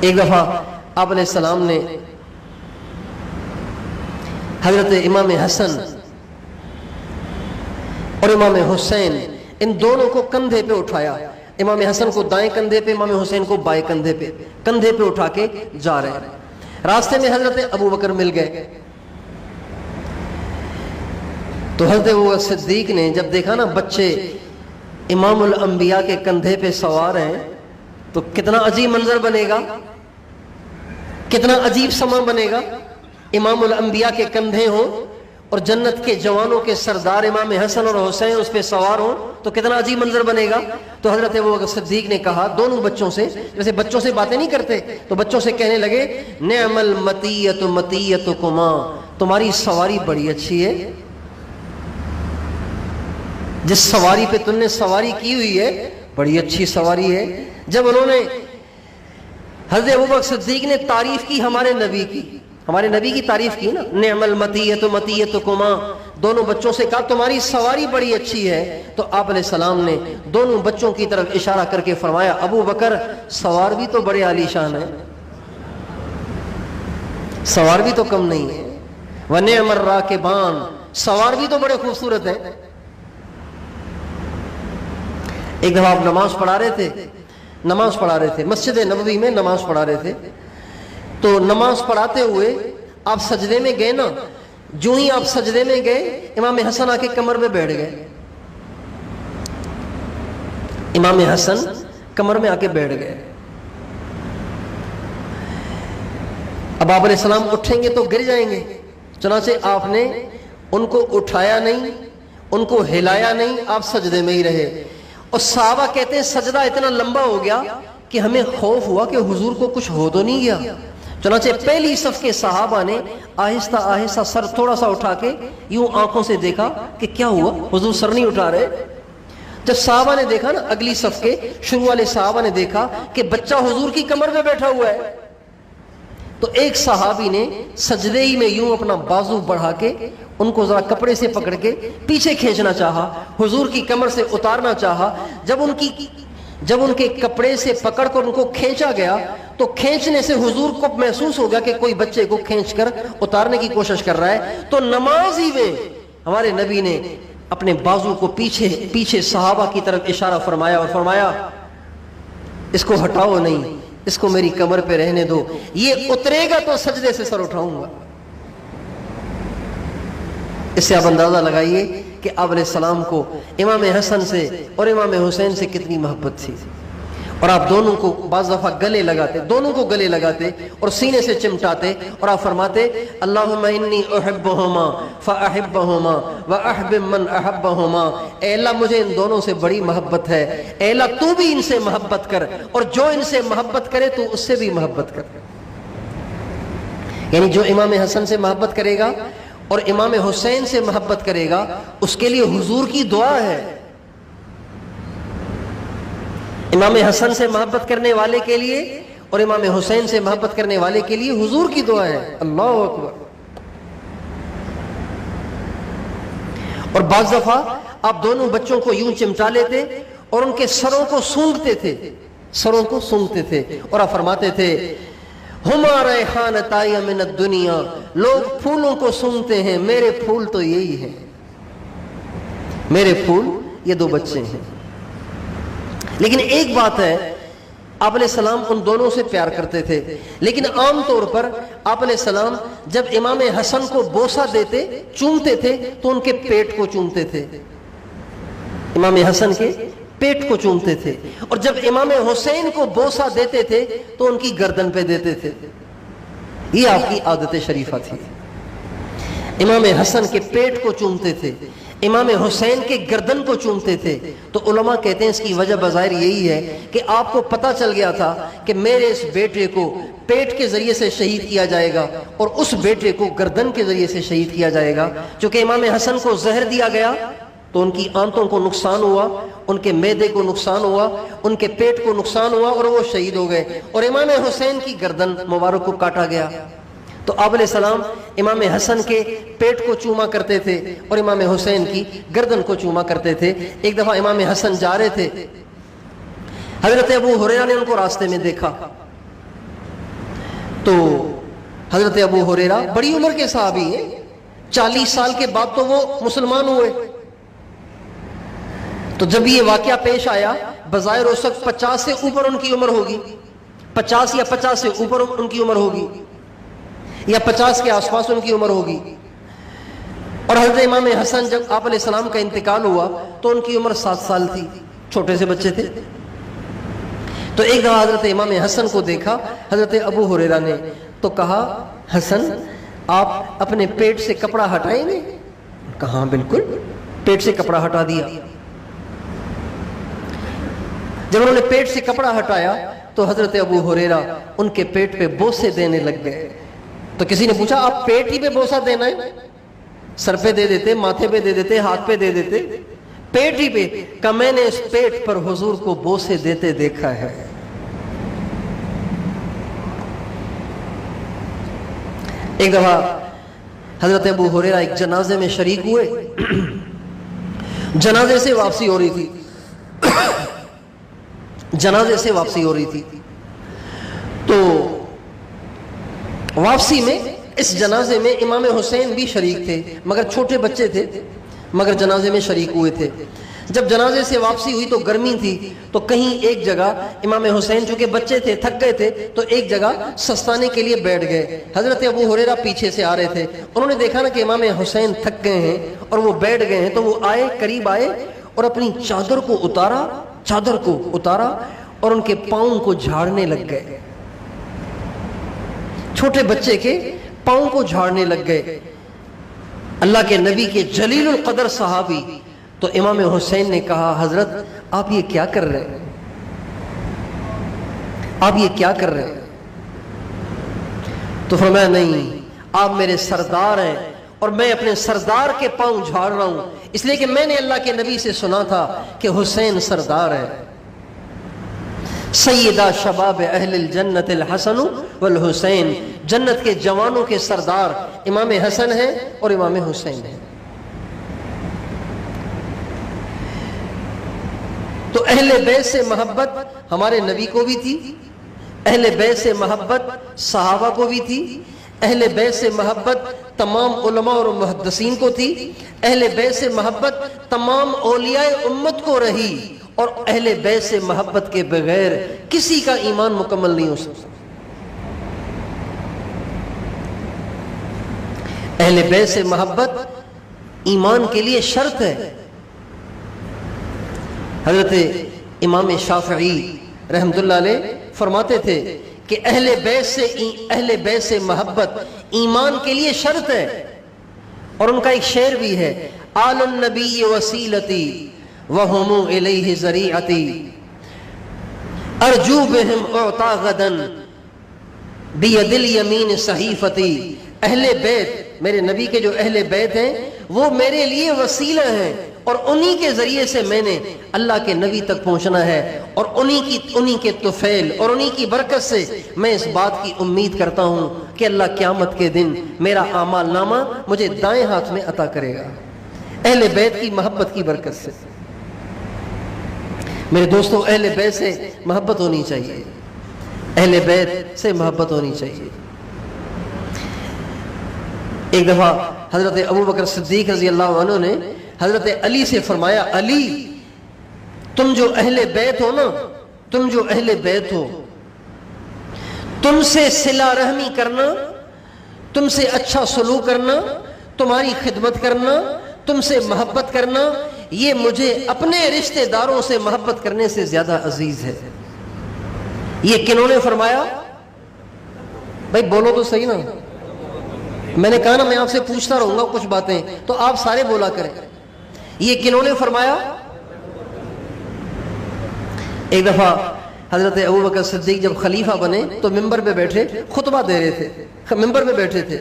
ایک دفعہ آپ علیہ السلام نے حضرت امام حسن اور امام حسین ان دونوں کو کندھے پہ اٹھایا. امام حسن کو دائیں کندھے پہ، امام حسین کو بائیں کندھے پہ اٹھا کے جا رہے ہیں. راستے میں حضرت ابو بکر مل گئے تو حضرت ابو بکر صدیق نے جب دیکھا نا بچے امام الانبیاء کے کندھے پہ سوار ہیں تو کتنا عجیب منظر بنے گا، کتنا عجیب سما بنے گا. امام الانبیاء کے کندھے ہوں اور جنت کے جوانوں کے سردار امام حسن اور حسین اس پہ سوار ہوں تو کتنا عجیب منظر بنے گا. تو حضرت ابو بکر صدیق نے کہا دونوں بچوں سے، جیسے بچوں سے باتیں نہیں کرتے تو بچوں سے کہنے لگے نعم المطیۃ مطیۃکما، تمہاری سواری بڑی اچھی ہے، جس سواری پہ تم نے سواری کی ہوئی ہے بڑی اچھی سواری ہے. جب انہوں نے حضرت ابوبکر صدیق نے تعریف کی ہمارے نبی کی تعریف کی نا، نعم المطیۃ مطیۃکما، دونوں بچوں سے کہا تمہاری سواری بڑی اچھی ہے، تو آپ علیہ السلام نے دونوں بچوں کی طرف اشارہ کر کے فرمایا ابو بکر سوار بھی تو بڑے عالی شان ہے، سوار بھی تو کم نہیں ہے. وَنِعْمَ الرَّاكِبَانِ، سوار بھی تو بڑے خوبصورت ہیں. ایک دفعہ آپ نماز پڑھا رہے تھے مسجد نبوی میں نماز پڑھا رہے تھے، تو نماز پڑھاتے ہوئے آپ سجدے میں گئے نا، جو ہی آپ سجدے میں گئے امام حسن آ کے کمر پہ بیٹھ گئے. امام حسن کمر میں آ کے بیٹھ گئے. اب آپ علیہ السلام اٹھیں گے تو گر جائیں گے، چنانچہ آپ نے ان کو اٹھایا نہیں، ان کو ہلایا نہیں، آپ سجدے میں ہی رہے. اور صحابہ کہتے ہیں سجدہ اتنا لمبا ہو گیا کہ ہمیں خوف ہوا کہ حضور کو کچھ ہو تو نہیں گیا. چنانچہ پہلی صف کے صحابہ نے آہستہ آہستہ سر تھوڑا سا اٹھا کے یوں آنکھوں سے دیکھا کہ کیا ہوا، حضور سر نہیں اٹھا رہے. جب صحابہ نے دیکھا نا، اگلی صف کے شروع والے صحابہ نے دیکھا کہ بچہ حضور کی کمر پہ بیٹھا ہوا ہے، تو ایک صحابی نے سجدے ہی میں یوں اپنا بازو بڑھا کے ان کو ذرا کپڑے سے پکڑ کے پیچھے کھینچنا چاہا، حضور کی کمر سے اتارنا چاہا. جب ان کے کپڑے سے پکڑ کر ان کو کھینچا گیا تو کھینچنے سے حضور کو محسوس ہو گیا کہ کوئی بچے کو کھینچ کر اتارنے کی کوشش کر رہا ہے. تو نماز ہی میں ہمارے نبی نے اپنے بازو کو پیچھے صحابہ کی طرف اشارہ فرمایا اور فرمایا اس کو ہٹاؤ نہیں، اس کو میری کمر پہ رہنے دو، یہ اترے گا تو سجدے سے سر اٹھاؤں گا. اس سے آپ اندازہ لگائیے کہ آپ علیہ السلام کو امام حسن سے اور امام حسین سے کتنی محبت تھی. اور آپ دونوں کو بعض دفعہ گلے لگاتے اور سینے سے چمٹاتے اور آپ فرماتے اللہم انی احبہما فاحبہما واحبب من احبہما، اے اللہ مجھے ان دونوں سے بڑی محبت ہے، اے اللہ تو بھی ان سے محبت کر اور جو ان سے محبت کرے تو اس سے بھی محبت کر. یعنی جو امام حسن سے محبت کرے گا اور امام حسین سے محبت کرے گا اس کے لیے حضور کی دعا ہے. امام حسن سے محبت کرنے والے کے لیے اور امام حسین سے محبت کرنے والے کے لیے حضور کی دعا ہے. اللہ اکبر. اور بعض دفعہ آپ دونوں بچوں کو یوں چمٹا لیتے اور ان کے سروں کو سونگھتے تھے اور آپ فرماتے تھے ہما ریحانتای من الدنیا، لوگ پھولوں کو سونگتے ہیں، میرے پھول تو یہی ہے، میرے پھول یہ دو بچے ہیں. لیکن ایک بات ہے، آپ علیہ السلام ان دونوں سے پیار کرتے تھے، لیکن عام طور پر آپ علیہ السلام جب امام حسن کو بوسہ دیتے چومتے تھے تو ان کے پیٹ کو چومتے تھے، امام حسن کے پیٹ کو چومتے تھے. اور جب امام حسین کو بوسہ دیتے تھے تو ان کی گردن پہ دیتے تھے. یہ آپ کی عادت شریفہ تھی. امام حسن کے پیٹ کو چومتے تھے، امام حسین کے گردن کو چومتے تھے. تو علماء کہتے ہیں اس کی وجہ بظاہر یہی ہے کہ آپ کو پتہ چل گیا تھا کہ میرے اس بیٹے کو پیٹ کے ذریعے سے شہید کیا جائے گا اور اس بیٹے کو گردن کے ذریعے سے شہید کیا جائے گا. چونکہ امام حسن کو زہر دیا گیا تو ان کی آنتوں کو نقصان ہوا، ان کے معدے کو نقصان ہوا، ان کے پیٹ کو نقصان ہوا اور وہ شہید ہو گئے. اور امام حسین کی گردن مبارک کو کاٹا گیا. تو آپ علیہ السلام امام حسن کے پیٹ کو چوما کرتے تھے اور امام حسین کی گردن کو چوما کرتے تھے. ایک دفعہ امام حسن جا رہے تھے، حضرت ابو ہریرہ نے ان کو راستے میں دیکھا تو حضرت ابو ہریرہ بڑی عمر کے صحابی ہیں، 40 سال کے بعد تو وہ مسلمان ہوئے. تو جب یہ واقعہ پیش آیا، بظاہر اس وقت 50 سے اوپر ان کی عمر ہوگی، 50 یا 50 سے اوپر ان کی عمر ہوگی، یا 50 کے آس پاس ان کی عمر ہوگی. اور حضرت امام حسن جب آپ علیہ السلام کا انتقال ہوا تو ان کی عمر 7 سال تھی، چھوٹے سے بچے تھے. تو ایک دفعہ حضرت امام حسن کو دیکھا حضرت ابو ہریرہ نے، تو کہا حسن آپ اپنے پیٹ سے کپڑا ہٹائیں گے؟ کہا بالکل. پیٹ سے کپڑا ہٹا دیا. جب انہوں نے پیٹ سے کپڑا ہٹایا تو حضرت ابو ہریرہ ان کے پیٹ پہ بوسے دینے لگ گئے. تو کسی نے پوچھا آپ پیٹ ہی پہ بوسہ دینا ہے؟ سر پہ دے دیتے، ماتھے پہ دے دیتے، ہاتھ پہ دے دیتے، پیٹ ہی پہ. کہ میں نے اس پیٹ پر حضور کو بوسے دیتے دیکھا ہے. ایک دفعہ حضرت ابو ہریرہ ایک جنازے میں شریک ہوئے. جنازے سے واپسی ہو رہی تھی، جنازے سے واپسی ہو رہی تھی. تو واپسی میں اس جنازے میں امام حسین بھی شریک تھے، مگر چھوٹے بچے تھے، مگر جنازے میں شریک ہوئے تھے. جب جنازے سے واپسی ہوئی تو گرمی تھی، تو کہیں ایک جگہ امام حسین چونکہ بچے تھے، تھک گئے تھے، تو ایک جگہ سستانے کے لیے بیٹھ گئے. حضرت ابو ہریرہ پیچھے سے آ رہے تھے. انہوں نے دیکھا نا کہ امام حسین تھک گئے ہیں اور وہ بیٹھ گئے ہیں، تو وہ آئے، قریب آئے اور اپنی چادر کو اتارا اور ان کے پاؤں کو جھاڑنے لگ گئے. چھوٹے بچے کے پاؤں کو جھاڑنے لگ گئے. اللہ کے نبی کے جلیل القدر صحابی. تو امام حسین نے کہا حضرت آپ یہ کیا کر رہے ہیں؟ آپ یہ کیا کر رہے ہیں؟ تو فرمایا نہیں، آپ میرے سردار ہیں اور میں اپنے سردار کے پاؤں جھاڑ رہا ہوں، اس لیے کہ میں نے اللہ کے نبی سے سنا تھا کہ حسین سردار ہے. سیدہ شباب اہل الجنت الحسن والحسین، جنت کے جوانوں کے سردار امام حسن ہیں اور امام حسین ہیں. تو اہل بیت سے محبت ہمارے نبی کو بھی تھی، اہل بیت سے محبت صحابہ کو بھی تھی، اہل بیت سے محبت تمام علماء اور محدثین کو تھی، اہل بیت سے محبت تمام اولیاء امت کو رہی، اور اہل بیت سے محبت کے بغیر کسی کا ایمان مکمل نہیں ہو سکتا. اہل بیت سے محبت ایمان کے لیے شرط ہے. حضرت امام شافعی رحمت اللہ علیہ فرماتے تھے کہ اہل بیت سے محبت ایمان کے لیے شرط ہے. اور ان کا ایک شعر بھی ہے، آل النبی وسیلتی وہم الیہ ذریعتی ارجو بہم اعطا غدا بید الیمین صحیفتی. اہل بیت، میرے نبی کے جو اہل بیت ہیں وہ میرے لیے وسیلہ ہیں، اور انہی کے ذریعے سے میں نے اللہ کے نبی تک پہنچنا ہے، اور انہی کے طفیل اور انہی کی برکت سے میں اس بات کی امید کرتا ہوں کہ اللہ قیامت کے دن میرا اعمال نامہ مجھے دائیں ہاتھ میں عطا کرے گا، اہل بیت کی محبت کی برکت سے. میرے دوستوں، اہل بیت سے محبت ہونی چاہیے، اہل بیت سے محبت ہونی چاہیے. ایک دفعہ حضرت ابوبکر صدیق رضی اللہ عنہ نے حضرت علی سے فرمایا، علی تم جو اہل بیت ہو نا، تم جو اہل بیت ہو، تم سے صلہ رحمی کرنا، تم سے اچھا سلوک کرنا، تمہاری خدمت کرنا، تم سے محبت کرنا، یہ مجھے اپنے رشتہ داروں سے محبت کرنے سے زیادہ عزیز ہے. یہ کنہوں نے فرمایا؟ بھائی بولو تو صحیح نا. میں نے کہا نا میں آپ سے پوچھتا رہوں گا کچھ باتیں تو آپ سارے بولا کریں. یہ کنہوں نے فرمایا؟ ایک دفعہ حضرت ابوبکر صدیق جب خلیفہ بنے تو ممبر پہ بیٹھے خطبہ دے رہے تھے، ممبر پہ بیٹھے تھے.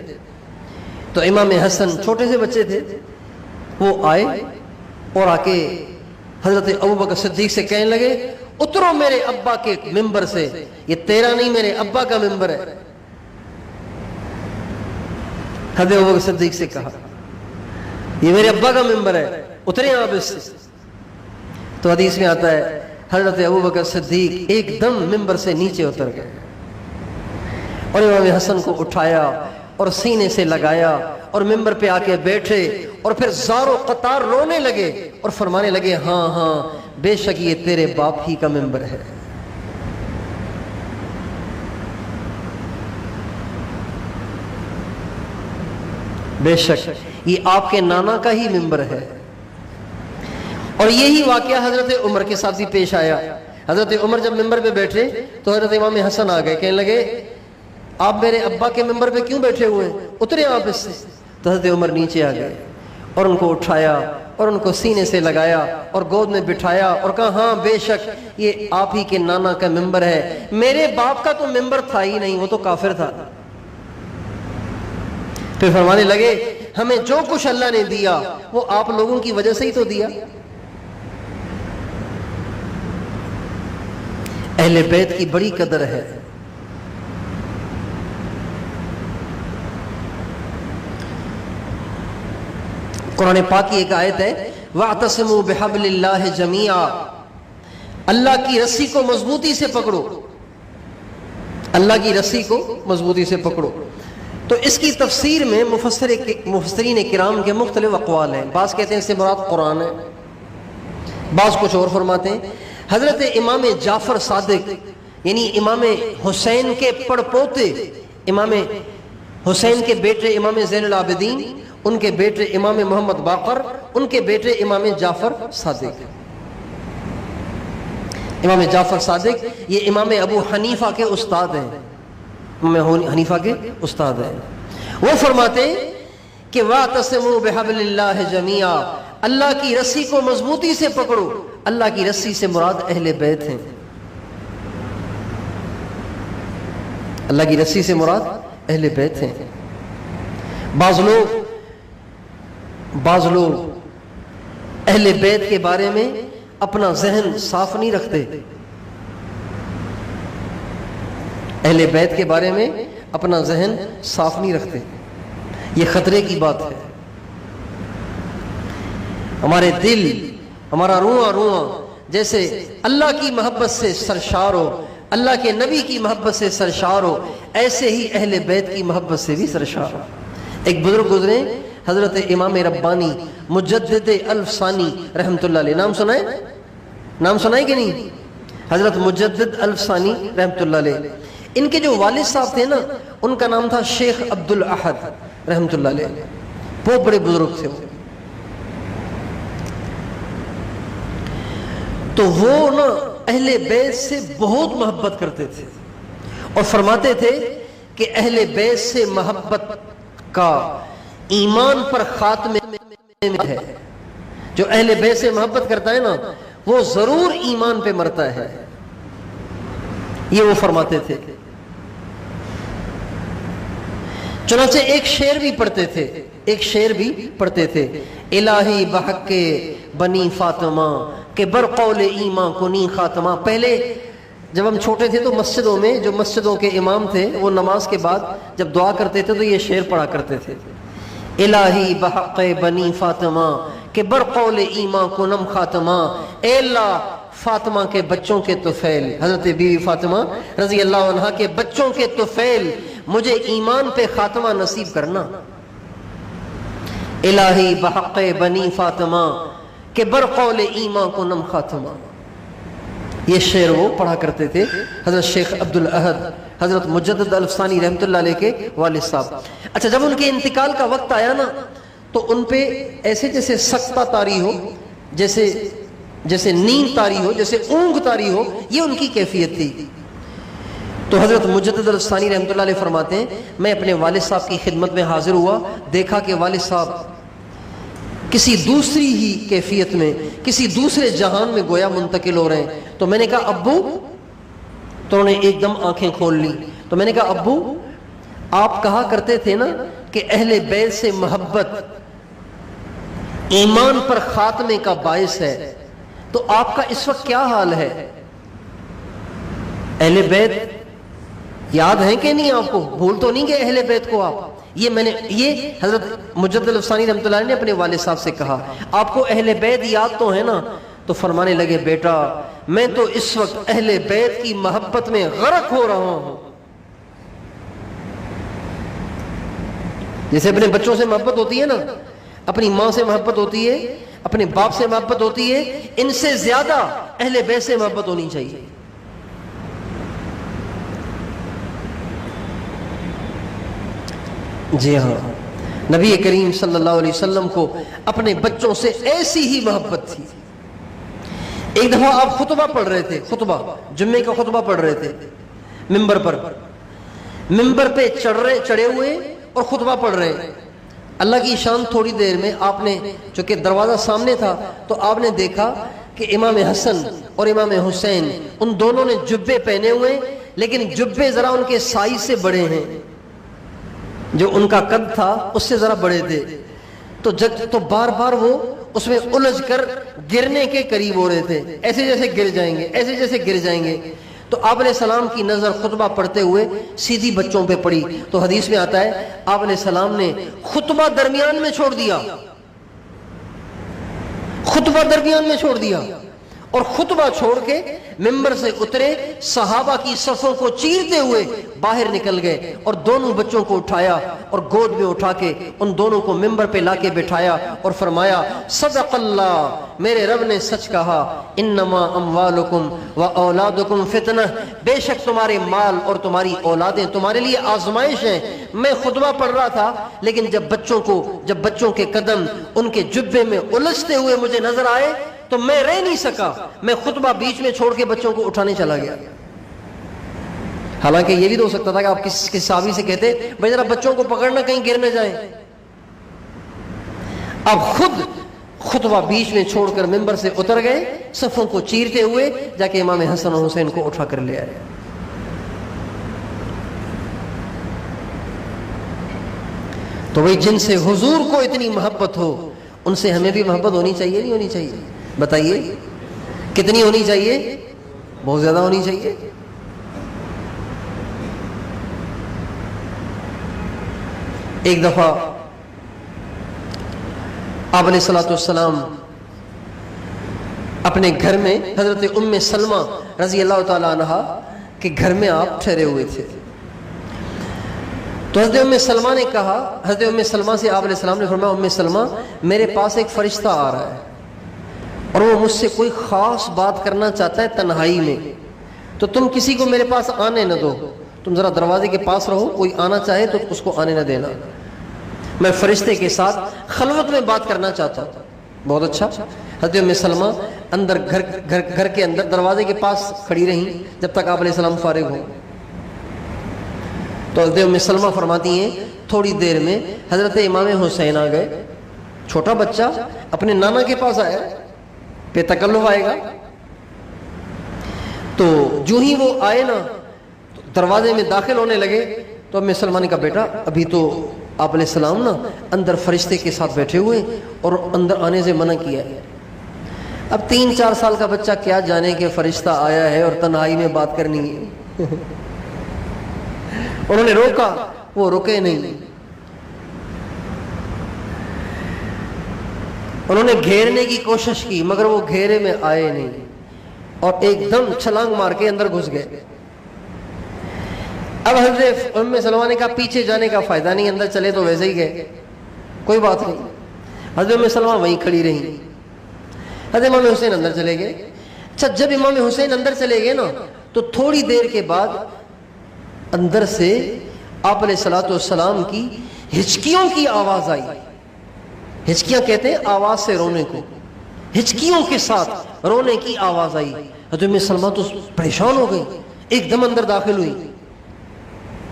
تو امام حسن چھوٹے سے بچے تھے، وہ آئے اور آ کے حضرت ابوبکر صدیق سے کہنے لگے، اترو میرے ابا کے ممبر سے، یہ تیرا نہیں میرے ابا کا ممبر ہے. حضرت ابوبکر صدیق سے کہا یہ میرے ابا کا ممبر ہے، اترے آپ اس سے. تو حدیث میں آتا ہے حضرت ابوبکر صدیق ایک دم ممبر سے نیچے اتر گئے اور امام حسن کو اٹھایا اور سینے سے لگایا اور ممبر پہ آ کے بیٹھے اور پھر زار و قطار رونے لگے اور فرمانے لگے ہاں ہاں بے شک یہ تیرے باپ ہی کا ممبر ہے. بے شک یہ آپ کے نانا کا ہی ممبر ہے. اور یہی واقعہ حضرت عمر کے ساتھ بھی پیش آیا. حضرت عمر جب ممبر پہ بیٹھے تو حضرت امام حسن آ گئے, کہنے لگے آپ میرے ابا کے ممبر پہ کیوں بیٹھے ہوئے, اترے آپ اس سے. تو حضرت عمر نیچے آ گئے اور ان کو اٹھایا اور ان کو سینے سے لگایا اور گود میں بٹھایا اور کہا ہاں بے شک یہ آپ ہی کے نانا کا ممبر ہے, میرے باپ کا تو ممبر تھا ہی نہیں, وہ تو کافر تھا. پھر فرمانے لگے ہمیں جو کچھ اللہ نے دیا وہ آپ لوگوں کی وجہ سے ہی تو دیا. اہل بیت کی بڑی قدر ہے. قرآن پاک کی ایک آیت ہے وَاعْتَصِمُوا بِحَبْلِ اللَّهِ جَمِيعًا, اللہ کی رسی کو مضبوطی سے پکڑو, اللہ کی رسی کو مضبوطی سے پکڑو. تو اس کی تفسیر میں مفسرین کرام کے مختلف اقوال ہیں. بعض کہتے ہیں اس سے مراد قرآن ہے, بعض کچھ اور فرماتے ہیں. حضرت امام جعفر صادق یعنی امام حسین کے پڑپوتے, امام حسین کے بیٹے امام زین العابدین, ان کے بیٹے امام محمد باقر, ان کے بیٹے امام جعفر صادق. امام جعفر صادق یہ امام ابو حنیفہ کے استاد ہیں, امام حنیفہ کے استاد ہیں. وہ فرماتے ہیں کہ وَاعْتَصِمُوا بِحَبْلِ اللَّهِ جَمِيعًا, اللہ کی رسی کو مضبوطی سے پکڑو. اللہ کی رسی سے مراد اہل بیت ہیں. اللہ کی رسی سے مراد اہل بیت ہیں. بعض لوگ اہل بیت کے بارے میں اپنا ذہن صاف نہیں رکھتے. اہل بیت کے بارے میں اپنا ذہن صاف نہیں رکھتے. یہ خطرے کی بات ہے. ہمارے دل, ہمارا رواں رواں جیسے اللہ کی محبت سے سرشار ہو, اللہ کے نبی کی محبت سے سرشار ہو, ایسے ہی اہل بیت کی محبت سے بھی سرشار ہو. ایک بزرگ گزرے حضرت امام ربانی مجدد الفسانی رحمت اللہ علیہ, نام سنائے کہ نہیں؟ حضرت مجدد الفسانی رحمت اللہ علیہ. ان کے جو والد صاحب تھے نا ان کا نام تھا شیخ عبد الاحد رحمت اللہ علیہ. بہت بڑے بزرگ تھے. تو وہ نا اہل بیت سے بہت محبت کرتے تھے اور فرماتے تھے کہ اہل بیت سے محبت کا ایمان پر خاتمے میں ہے. جو اہل بیت سے محبت کرتا ہے نا وہ ضرور ایمان پہ مرتا ہے. یہ وہ فرماتے تھے. چنانچہ ایک شعر بھی پڑھتے تھے, الہی بحق بنی فاطمہ کہ بر قول ایمان کنی خاتمہ. پہلے جب ہم چھوٹے تھے تو مسجدوں میں جو مسجدوں کے امام تھے وہ نماز کے بعد جب دعا کرتے تھے تو یہ شعر پڑھا کرتے تھے, الہی بحق بنی فاطمہ کہ بر قول ایمان کنم خاتمہ. اے اللہ فاطمہ کے بچوں کے طفیل, حضرت بی بی فاطمہ رضی اللہ عنہا کے بچوں کے طفیل, مجھے ایمان پہ خاتمہ نصیب کرنا. الہی بحق بنی فاطمہ کہ بر قول ایمان کنم خاتمہ. یہ شعر وہ پڑھا کرتے تھے حضرت شیخ عبد الاحد حضرت مجدد الفسانی رحمت اللہ علیہ کے والد صاحب. اچھا, جب ان کے انتقال کا وقت آیا نا تو ان پہ ایسے جیسے سکتہ طاری ہو, جیسے نیند طاری ہو, جیسے اونگ طاری ہو, یہ ان کی کیفیت تھی. تو حضرت مجدد الفسانی رحمت اللہ علیہ فرماتے ہیں میں اپنے والد صاحب کی خدمت میں حاضر ہوا, دیکھا کہ والد صاحب کسی دوسری ہی کیفیت میں, کسی دوسرے جہان میں گویا منتقل ہو رہے ہیں. تو میں نے کہا ابو, تو انہوں نے ایک دم آنکھیں کھول لی. تو میں نے کہا ابو آپ کہا کرتے تھے نا کہ اہل بیت سے محبت ایمان پر خاتمے کا باعث ہے, تو آپ کا اس وقت کیا حال ہے؟ اہل بیت یاد ہیں کہ نہیں آپ کو؟ بھول تو نہیں گئے اہل بیت کو آپ؟ یہ حضرت مجدد الفسانی رحمۃ اللہ علیہ نے اپنے والد صاحب سے کہا آپ کو اہل بیت یاد تو ہے نا؟ تو فرمانے لگے بیٹا میں تو اس وقت اہل بیت کی محبت میں غرق ہو رہا ہوں. جیسے اپنے بچوں سے محبت ہوتی ہے نا، اپنی ماں سے محبت ہوتی ہے، اپنے باپ سے محبت ہوتی ہے، ان سے زیادہ اہل بیت سے محبت ہونی چاہیے. جی ہاں، نبی کریم صلی اللہ علیہ وسلم کو اپنے بچوں سے ایسی ہی محبت تھی. ایک دفعہ آپ خطبہ پڑھ رہے تھے، خطبہ جمعے کا خطبہ پڑھ رہے تھے ممبر پر، ممبر پہ چڑھے ہوئے اور خطبہ پڑھ رہے ہیں. اللہ کی شان، تھوڑی دیر میں آپ نے، چونکہ دروازہ سامنے تھا تو آپ نے دیکھا کہ امام حسن اور امام حسین ان دونوں نے جبے پہنے ہوئے، لیکن جبے ذرا ان کے سائز سے بڑے ہیں، جو ان کا قد تھا اس سے ذرا بڑے تھے. تو بار بار وہ اس میں الجھ کر گرنے کے قریب ہو رہے تھے، ایسے جیسے گر جائیں گے، ایسے جیسے گر جائیں گے. تو آپ علیہ السلام کی نظر خطبہ پڑھتے ہوئے سیدھی بچوں پہ پڑی. تو حدیث میں آتا ہے آپ علیہ السلام نے خطبہ درمیان میں چھوڑ دیا، خطبہ درمیان میں چھوڑ دیا، اور خطبہ چھوڑ کے ممبر سے اترے، صحابہ کی صفوں کو چیرتے ہوئے باہر نکل گئے، اور دونوں بچوں کو اٹھایا اور گود میں اٹھا کے ان دونوں کو ممبر پہ لا کے بٹھایا اور فرمایا صدق اللہ، میرے رب نے سچ کہا، انما اموالکم و اولادکم فتنہ، بے شک تمہارے مال اور تمہاری اولادیں تمہارے لیے آزمائش ہیں. میں خطبہ پڑھ رہا تھا، لیکن جب بچوں کے قدم ان کے جبے میں الجھتے ہوئے مجھے نظر آئے تو میں رہ نہیں سکا، میں خطبہ بیچ میں چھوڑ کے بچوں کو اٹھانے چلا گیا. حالانکہ یہ بھی تو ہو سکتا تھا کہ آپ کس صحابی سے کہتے بھائی ذرا بچوں کو پکڑنا کہیں گر نہ جائیں. اب خود خطبہ بیچ میں چھوڑ کر ممبر سے اتر گئے، صفوں کو چیرتے ہوئے جا کے امام حسن اور حسین کو اٹھا کر لے آئے. تو وہی جن سے حضور کو اتنی محبت ہو، ان سے ہمیں بھی محبت ہونی چاہیے نہیں ہونی چاہیے؟ بتائیے کتنی ہونی چاہیے؟ بہت زیادہ ہونی چاہیے. ایک دفعہ آپ علیہ الصلوۃ والسلام اپنے گھر میں حضرت ام سلمہ رضی اللہ تعالی عنہا کے گھر میں آپ ٹھہرے ہوئے تھے. تو حضرت ام سلمہ نے کہا، حضرت ام سلمہ سے آپ علیہ السلام نے فرمایا ام سلمہ میرے پاس ایک فرشتہ آ رہا ہے اور وہ مجھ سے کوئی خاص بات کرنا چاہتا ہے تنہائی میں، تو تم کسی کو میرے پاس آنے نہ دو، تم ذرا دروازے کے پاس رہو، کوئی آنا چاہے تو اس کو آنے نہ دینا، میں فرشتے کے ساتھ خلوت میں بات کرنا چاہتا ہوں. بہت اچھا. حضرت ام سلمہ اندر گھر کے اندر دروازے کے پاس کھڑی رہیں جب تک آپ علیہ السلام فارغ ہوں. تو حضرت ام سلمہ فرماتی ہیں تھوڑی دیر میں حضرت امام حسین آ گئے. چھوٹا بچہ اپنے نانا کے پاس آیا، بے تکلف آئے گا. تو جو ہی وہ آئے نا دروازے میں داخل ہونے لگے تو ام سلمہ نے کہا بیٹا ابھی تو آپ علیہ السلام نا اندر فرشتے کے ساتھ بیٹھے ہوئے اور اندر آنے سے منع کیا ہے. اب 3-4 سال کا بچہ کیا جانے کہ فرشتہ آیا ہے اور تنہائی میں بات کرنی ہے. انہوں نے روکا، وہ رکے نہیں. انہوں نے گھیرنے کی کوشش کی مگر وہ گھیرے میں آئے نہیں اور ایک دم چھلانگ مار کے اندر گھس گئے. اب حضرت ام سلمہ نے کہا پیچھے جانے کا فائدہ نہیں، اندر چلے تو ویسے ہی گئے، کوئی بات نہیں. حضرت ام سلمہ وہیں کھڑی رہی. حضرت امام حسین اندر چلے گئے. اچھا جب امام حسین اندر چلے گئے نا تو تھوڑی دیر کے بعد اندر سے آپ علیہ الصلوۃ والسلام کی ہچکیوں کی آواز آئی. ہچکیاں کہتے ہیں آواز سے رونے کو، ہچکیوں کے ساتھ رونے کی آواز آئی. حضرت ام سلمہ تو پریشان ہو گئی، ایک دم اندر داخل ہوئی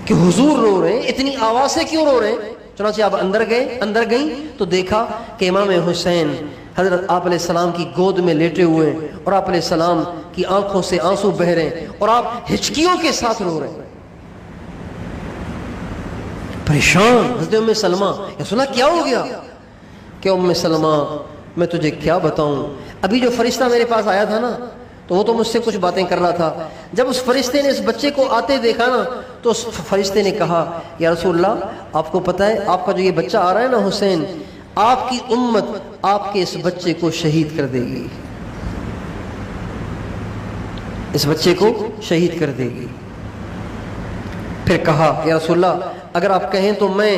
کہ حضور رو رہے ہیں، اتنی آواز سے کیوں رو رہے ہیں. چنانچہ آپ اندر گئیں تو دیکھا کہ امام حسین حضرت آپ علیہ السلام کی گود میں لیٹے ہوئے اور آپ علیہ السلام کی آنکھوں سے آنسو بہ رہے ہیں اور آپ ہچکیوں کے ساتھ رو رہے ہیں. پریشان حضرت ام سلمہ، یا سنا کیا ہو گیا؟ کہ ام سلمہ میں تجھے کیا بتاؤں، ابھی جو فرشتہ میرے پاس آیا تھا نا تو وہ تو مجھ سے کچھ باتیں کر رہا تھا. جب اس فرشتے نے اس بچے کو آتے دیکھا نا تو اس فرشتے نے کہا یا رسول اللہ آپ کو پتہ ہے آپ کا جو یہ بچہ آ رہا ہے نا حسین، آپ کی امت آپ کے اس بچے کو شہید کر دے گی، اس بچے کو شہید کر دے گی. پھر کہا یا رسول اللہ اگر آپ کہیں تو میں